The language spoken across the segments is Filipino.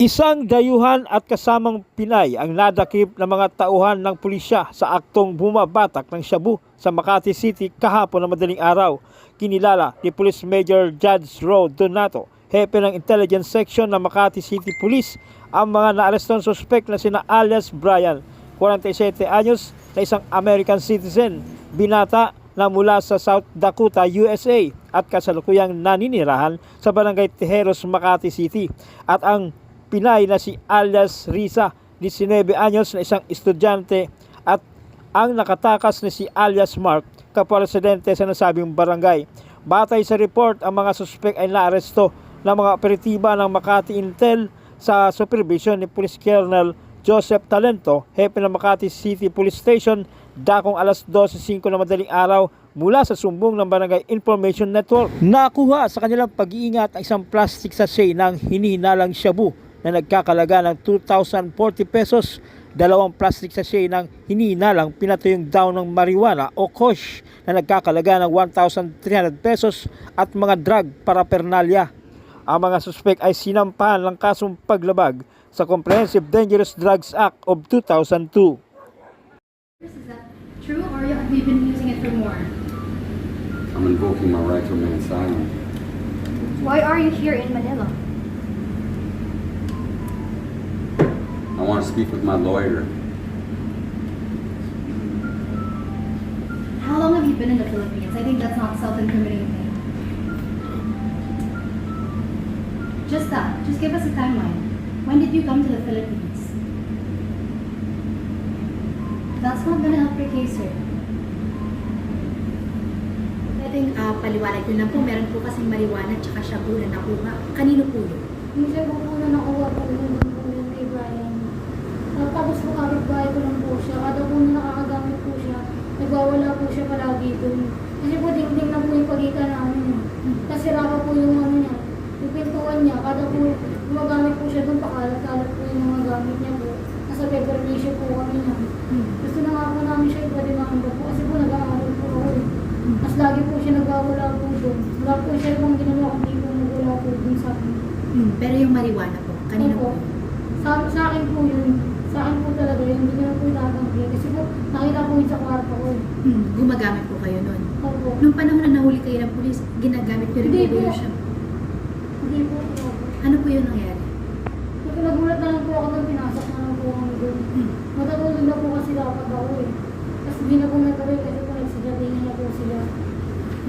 Isang dayuhan at kasamang Pinay ang nadakip ng mga tauhan ng pulisya sa aktong bumabatak ng shabu sa Makati City kahapon na madaling araw. Kinilala ni Police Major Judge Ro Donato, hepe ng Intelligence Section ng Makati City Police, ang mga naarestong suspect na sina alias Brian, 47 anyos, na isang American citizen, binata na mula sa South Dakota, USA at kasalukuyang naninirahan sa Barangay Tejeros, Makati City, at ang Pinay na si alias Risa, 19 anyos, na isang estudyante, at ang nakatakas na si alias Mark, kapwa-residente sa nasabing barangay. Batay sa report, ang mga suspek ay naaresto ng mga operatiba ng Makati Intel sa supervision ni Police Colonel Joseph Talento, hepe ng Makati City Police Station, dakong alas 12:05 na madaling araw mula sa sumbong ng Barangay Information Network. Nakuha sa kanilang pag-iingat ang isang plastic sachet ng hinihinalang shabu na nagkakalaga ng 2,040 pesos, dalawang plastic sachet ng hinihinalang pinatuyong daw ng marijuana o kush na nagkakalaga ng 1,300 pesos at mga drug paraphernalia. Ang mga suspek ay sinampahan ng kasong paglabag sa Comprehensive Dangerous Drugs Act of 2002. Is that true, or have you been using it for more? I'm invoking my right to remain silent. Why are you here in Manila? I want to speak with my lawyer. How long have you been in the Philippines? I think that's not self-incriminating. Just that. Just give us a timeline. When did you come to the Philippines? That's not gonna help your case, sir. Pwedeng paliwanag ko lang po, meron po kasing marijuana at saka shabu na nakuha. Kanino po yun? Yung sabi po na nakuha po yun po yun kay Brian. Tapos po kapit-bahay ko lang po siya. Kada po na nakakagamit po siya, nagwawala po siya palagi doon. Kasi po dingding na po yung pagitan namin. Kasi raka po yung ano niya, yung pintuan niya. Kada po gumagamit po siya doon, pakalat-kalat po yung mga gamit niya po. Nasa paper tissue po kami niya. Gusto na nga po namin siya ipadimanda po kasi po nag-aaral po ako eh. Mas lagi po siya nagwawala po doon. Wala po siya ibang ginawa kundi po nagwala po doon sa akin. Pero yung marijuana po, kanino po? Sa akin po yun. Sa akin po talaga yun. Hindi ko na po itatanggi. Kasi po nakita po yun sa kwarto ko eh. Gumagamit po kayo nun. Opo. Nung panahon na nahuli kayo ng pulis, ginagamit nyo rin Hindi po po. yung shabu. Hindi po. Opo. Ano po yung nangyari? Nagulat na lang po ako doon. Pinasok na lang po kami doon. Matutulog na po kasi dapat ako eh. Kasi hindi na po natuloy kasi po nagsigatingin na po sila.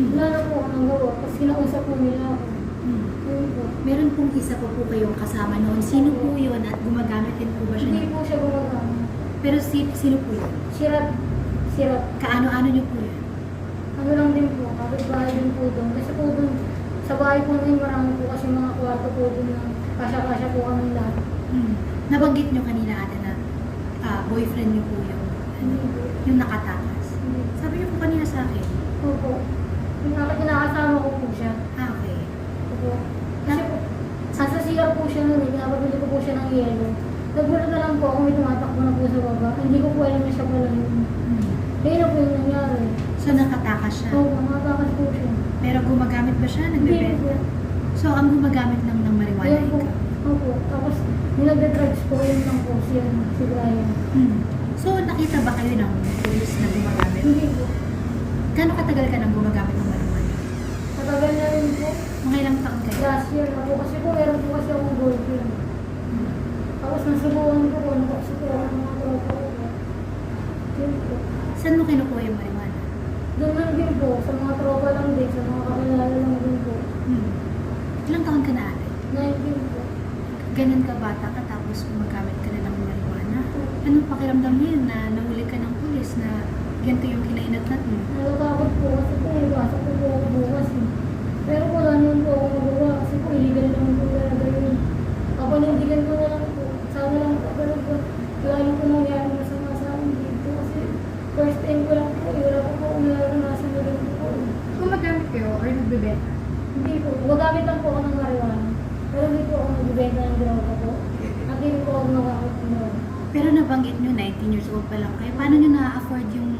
Wala na po ako nang gawa. Kasi kinausap po nila ako. Yun po. Meron pong isa po kayong kasama noon. Sino po yun at gumagamit din po ba siya? Hindi po siya gumagamit. Pero sino po yun? Sirat. Sirat. Kaano-ano nyo po yun? Ano lang din po. Kapit-bahay din po doon. Kasi po doon, sa bahay po namin marami po kasi mga kwarto po doon na kasya-kasya po kami lahat. Nabanggit nyo kanina ate na boyfriend nyo po yung nakatakas. Sabi nyo po kanina sa akin. Opo. Kinakasama ko po siya. Okay. Opo. Kasi po, nasa CR po siya nun, pinapabili ko po siya ng yelo. Nagulat na lang po ako, may tumatakbo na po sa baba. Hindi ko po alam na siya pala yun. Kaya na po yung nangyari. So nakatakas siya? Oo, nakatakas po siya. Pero gumagamit ba siya? Hindi Nagbebenta? po. So ang gumagamit lang ng marijuana Ayan po. ikaw? Opo. Tapos, nilagde-drugs po yun lang po siya, si Brian. So nakita ba kayo ng police na gumagamit? Hindi po. Gano'ng katagal ka nang gumagamit ng marijuana? Matagal na rin po. Mga ilang taon kayo? Last year na po. Kasi po, meron po kasi akong boyfriend. Tapos nasubukan ko po, nakapsi po ako ng mga tropa ko. Yun po. Saan mo kinukuha yung marijuana? Doon lang din po, sa mga tropa lang din, sa mga kakilala lang din po. Ilang taon ka na ate? 19 po. Ganun ka bata ka tapos gumagamit ka na ng marijuana? Anong pakiramdam mo yun na nahuli ka ng pulis na ganito yung kinainat-nat mo? Natatakot po kasi po, pasok po po ako bukas eh. Pero wala naman po ako magawa kasi po illegal naman po talaga yun. Kapanindigan ko na lang po. Sana lang po talaga. Wala lang po nangyari masama sa akin dito kasi first time ko lang po eh. Wala po po akong naranasan na rin po. Gumagamit kayo or nagbebenta? Hindi po. Gumagamit lang po ako ng marijuana. Pero hindi po ako nagbibenta ng droga po. At hindi po ako gumagamit ng droga. Pero nabanggit nyo, 19 years old pa lang kayo. Paano nyo na-afford yung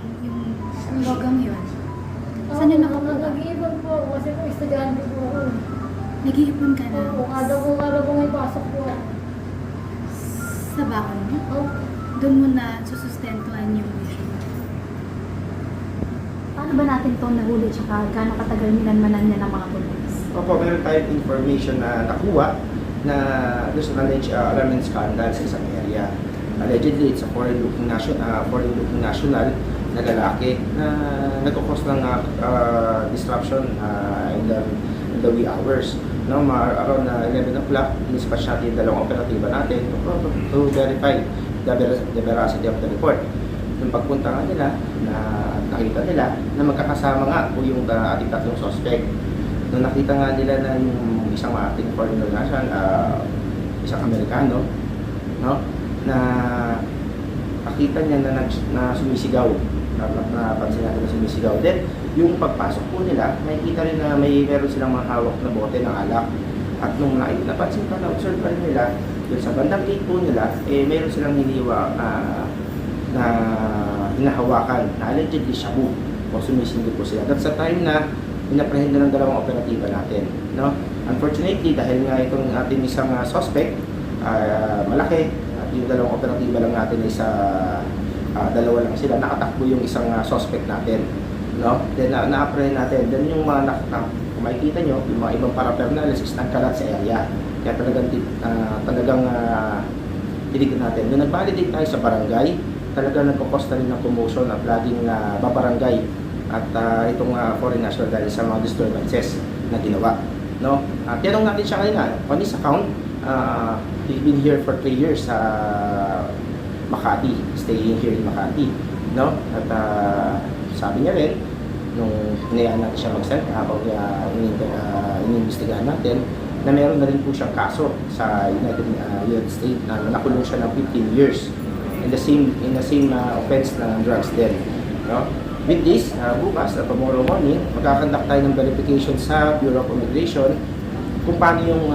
drogang yun? Saan nyo nakakuha? Nag-iipon po ako kasi po estudyante po ako. Nag-iipon ka na? Opo, kada po may pasok po ako. Sa baon mo? Opo. Doon mo na susustentuhan yung mission. Paano ba natin itong nahuli tsaka gaano katagal minanmanan niya ng mga pulis? Opo, meron tayong information na nakuha na doon sa armament scandal sa isang area. Allegedly, it's a foreign-looking national na lalaki na nagkukos ng disruption in the wee hours. No, around 11 o'clock, inispatch natin yung dalawang operatiba natin to verify the veracity of the report. Yung pagpunta nga nila, na nakita nila na magkakasama nga po yung ating tatlong suspect. Nung nakita nga nila na yung isang ating foreign national, isang Amerikano, no, na nakita niya na sumisigaw, napansin natin na sumisigaw. Then, yung pagpasok po nila, makikita rin na meron silang mga hawak na bote ng alak. At nung napansin pa na observe pa rin nila, yun sa bandang gate po nila, meron silang hiniwa na hinahawakan na allegedly shabu o sumisindi po sila. At sa time na pinaprehend na ng dalawang operatiba natin. No? Unfortunately, dahil nga itong ating isang suspect, malaki, at yung dalawang operatiba lang natin is dalawa lang sila, nakatakbo yung isang suspect natin. No? Then na-apprehend natin. Then yung mga kung makikita nyo, yung mga ibang paraphernalia is nagkalat sa area. Kaya talagang tinignan natin. Nung nag-validate tayo sa barangay, talagang nagkakos na rin ng commotion at laging babarangay at itong foreign national dahil sa mga disturbances na ginawa. No? Tinanong natin siya kanina, on his account, he's been here for 3 years sa Makati, staying here in Makati. No? At sabi niya rin, nung hinayaan natin siya mag-send habang iniimbestigahan natin, na meron na rin po siyang kaso sa United States na nakulong siya ng 15 years in the same offense na drugs din. No? With this, bukas, tomorrow morning, magkakandak tayo ng verification sa Bureau of Immigration kung paano yung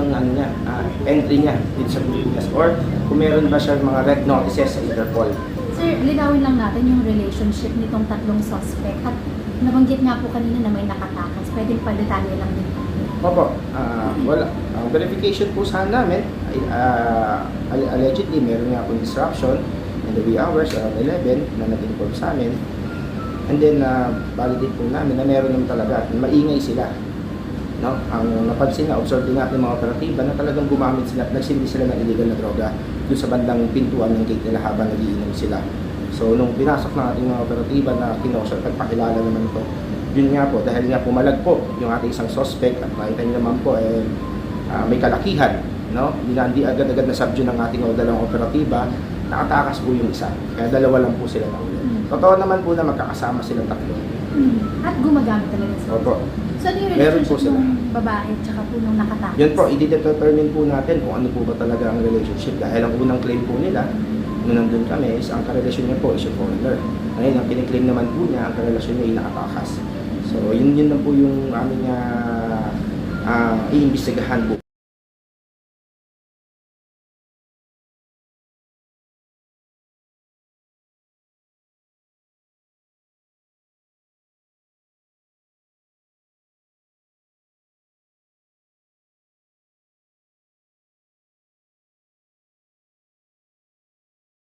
entry niya dito sa Pilipinas or kung meron ba siya mga red notices sa Interpol. Sir, linawin lang natin yung relationship nitong tatlong suspect at nabanggit nga po kanina na may nakatakas. Pwedeng palitalya lang din. Opo, wala. Ang verification po sana namin, allegedly meron nga pong disruption in the wee hours, around 11, na nag-inform sa amin. And then, validate po namin na meron naman talaga, maingay sila. No? Ang napansin na, observe din natin mga operatiba na talagang gumamit sila, nagsindi sila ng illegal na droga doon sa bandang pintuan ng gate nila habang nagiinom sila. So, nung pinasok na ating mga operatiba na kinosyo, nagpakilala naman ito. Yun nga po, dahil nga pumalag po yung ating isang suspect at makita nyo naman po, may kalakihan. No? Hindi agad-agad na subdue ng ating dalawang operatiba, nakatakas po yung isa. Kaya dalawa lang po sila na ulit. Totoo naman po na magkakasama silang tatlo. At gumagamit talaga sila. Opo. So, ano yung Meron po relationship sila. ng babae at saka po nung nakatakas? Yun po, i-determine po natin kung ano po ba talaga ang relationship. Dahil ang unang claim po nila, nung nandun kami, is ang karelasyon niya po is yung foreigner. Ngayon, ang kiniklaim naman po niya, ang karelasyon niya ay nakatakas. So, yun lang po yung aming iimbestigahan po.